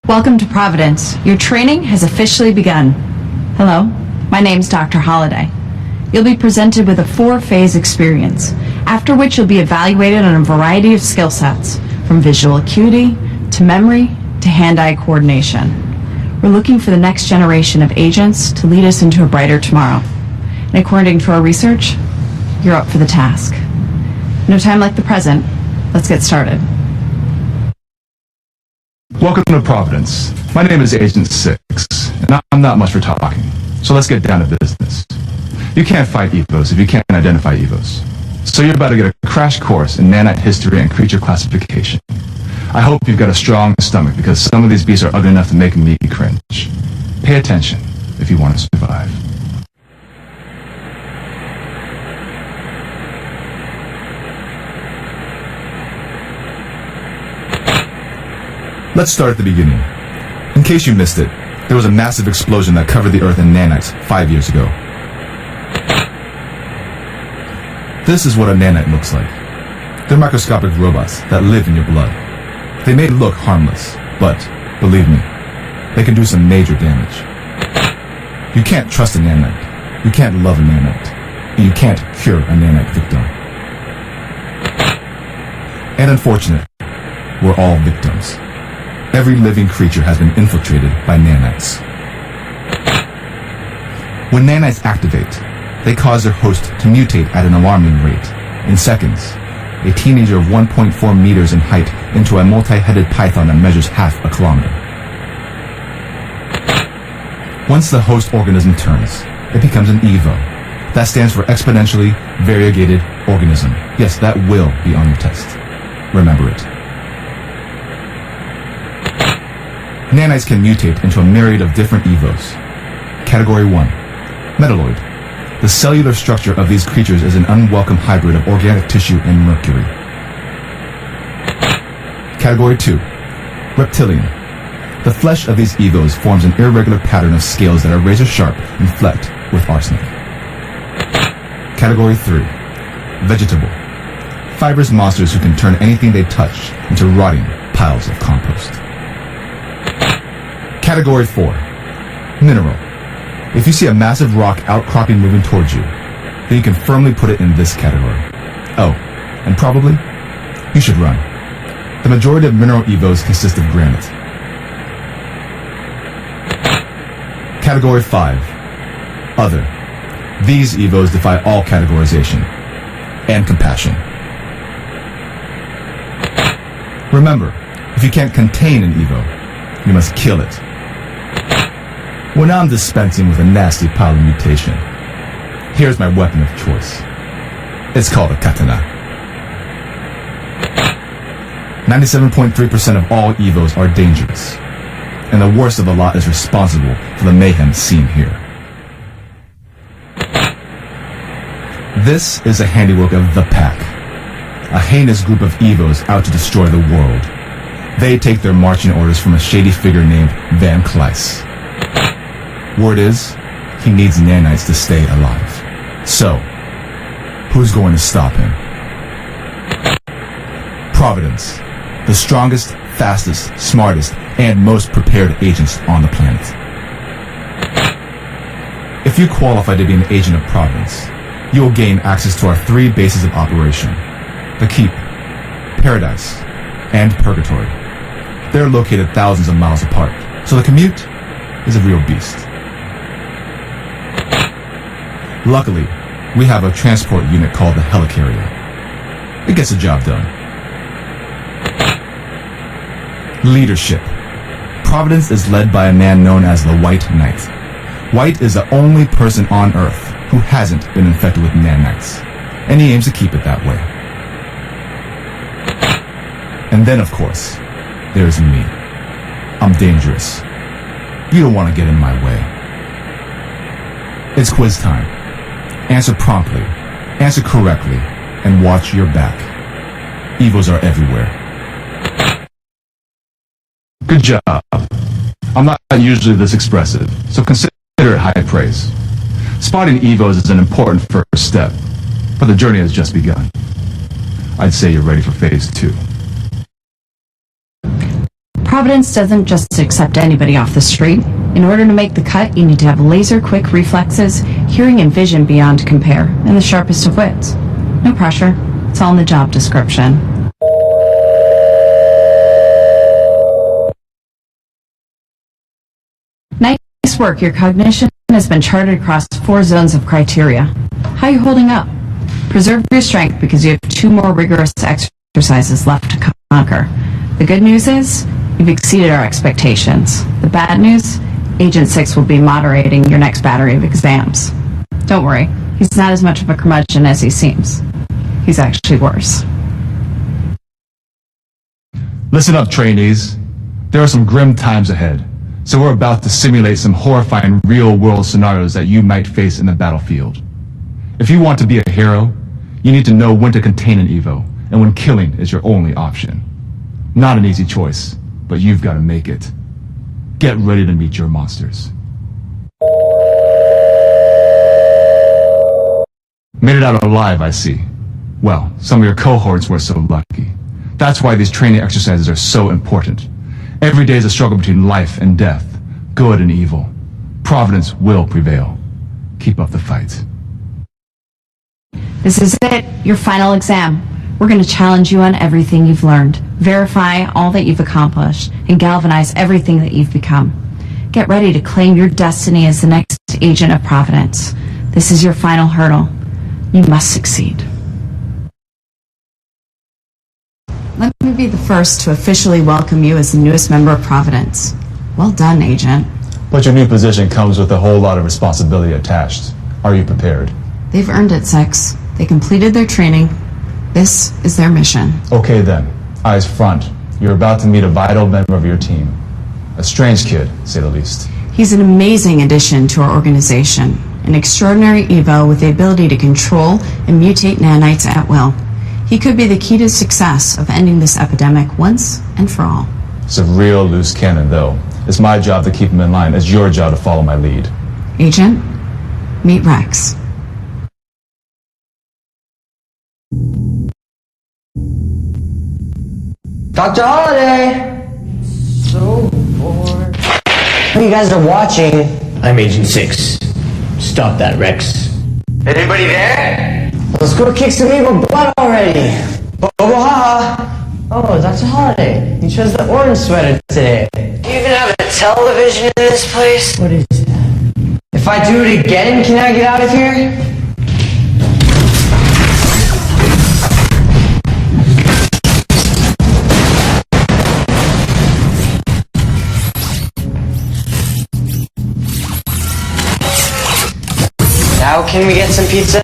Welcome to Providence. Your training has officially begun. Hello, my name's Dr. Holliday. You'll be presented with a 4-phase experience, after which you'll be evaluated on a variety of skill sets, from visual acuity, to memory, to hand-eye coordination. We're looking for the next generation of agents to lead us into a brighter tomorrow. And according to our research, you're up for the task. No time like the present. Let's get started. Welcome to Providence. My name is Agent 6, and I'm not much for talking, so let's get down to business. You can't fight EVOs if you can't identify EVOs. So you're about to get a crash course in nanite history and creature classification. I hope you've got a strong stomach, because some of these beasts are ugly enough to make me cringe. Pay attention if you want to survive. Let's start at the beginning. In case you missed it, there was a massive explosion that covered the Earth in nanites 5 years ago. This is what a nanite looks like. They're microscopic robots that live in your blood. They may look harmless, but, believe me, they can do some major damage. You can't trust a nanite. You can't love a nanite. And you can't cure a nanite victim. And unfortunately, we're all victims. Every living creature has been infiltrated by nanites. When nanites activate, they cause their host to mutate at an alarming rate. In seconds, a teenager of 1.4 meters in height into a multi-headed python that measures half a kilometer. Once the host organism turns, it becomes an EVO. That stands for exponentially variegated organism. Yes, that will be on your test. Remember it. Nanites can mutate into a myriad of different EVOs. Category 1. Metalloid. The cellular structure of these creatures is an unwelcome hybrid of organic tissue and mercury. Category 2. Reptilian. The flesh of these EVOs forms an irregular pattern of scales that are razor sharp and flecked with arsenic. Category 3. Vegetable. Fibrous monsters who can turn anything they touch into rotting piles of compost. Category 4. Mineral. If you see a massive rock outcropping moving towards you, then you can firmly put it in this category. Oh, and probably, you should run. The majority of mineral EVOs consist of granite. Category 5. Other. These EVOs defy all categorization and compassion. Remember, if you can't contain an EVO, you must kill it. When I'm dispensing with a nasty pile of mutation, here's my weapon of choice. It's called a katana. 97.3% of all EVOs are dangerous, and the worst of the lot is responsible for the mayhem seen here. This is a handiwork of the Pack, a heinous group of EVOs out to destroy the world. They take their marching orders from a shady figure named Van Kleiss. Word is, he needs nanites to stay alive. So, who's going to stop him? Providence, the strongest, fastest, smartest, and most prepared agents on the planet. If you qualify to be an agent of Providence, you will gain access to our 3 bases of operation: the Keep, Paradise, and Purgatory. They're located thousands of miles apart, so the commute is a real beast. Luckily, we have a transport unit called the Helicarrier. It gets the job done. Leadership. Providence is led by a man known as the White Knight. White is the only person on Earth who hasn't been infected with nanites, and he aims to keep it that way. And then, of course, there's me. I'm dangerous. You don't want to get in my way. It's quiz time. Answer promptly, answer correctly, and watch your back. EVOs are everywhere. Good job. I'm not usually this expressive, so consider it high praise. Spotting EVOs is an important first step, but the journey has just begun. I'd say you're ready for phase 2. Providence doesn't just accept anybody off the street. In order to make the cut, you need to have laser-quick reflexes, hearing and vision beyond compare, and the sharpest of wits. No pressure. It's all in the job description. Nice work. Your cognition has been charted across 4 zones of criteria. How are you holding up? Preserve your strength because you have 2 more rigorous exercises left to conquer. The good news is, you've exceeded our expectations. The bad news, Agent 6 will be moderating your next battery of exams. Don't worry, he's not as much of a curmudgeon as he seems. He's actually worse. Listen up, trainees. There are some grim times ahead, so we're about to simulate some horrifying real-world scenarios that you might face in the battlefield. If you want to be a hero, you need to know when to contain an Evo, and when killing is your only option. Not an easy choice, but you've got to make it. Get ready to meet your monsters. Made it out alive, I see. Well, some of your cohorts were so lucky. That's why these training exercises are so important. Every day is a struggle between life and death, good and evil. Providence will prevail. Keep up the fight. This is it, your final exam. We're going to challenge you on everything you've learned, verify all that you've accomplished, and galvanize everything that you've become. Get ready to claim your destiny as the next agent of Providence. This is your final hurdle. You must succeed. Let me be the first to officially welcome you as the newest member of Providence. Well done, Agent. But your new position comes with a whole lot of responsibility attached. Are you prepared? They've earned it, Six. They completed their training. This is their mission. Okay then, eyes front. You're about to meet a vital member of your team. A strange kid, to say the least. He's an amazing addition to our organization. An extraordinary Evo with the ability to control and mutate nanites at will. He could be the key to success of ending this epidemic once and for all. It's a real loose cannon, though. It's my job to keep him in line. It's your job to follow my lead. Agent, meet Rex. Dr. Holiday! So bored. You guys are watching. I'm Agent 6. Stop that, Rex. Anybody there? Let's go kick some evil butt already. Hahaha. Oh, Dr. Holiday. You chose the orange sweater today. Do you even have a television in this place? What is that? If I do it again, can I get out of here? Now can we get some pizza?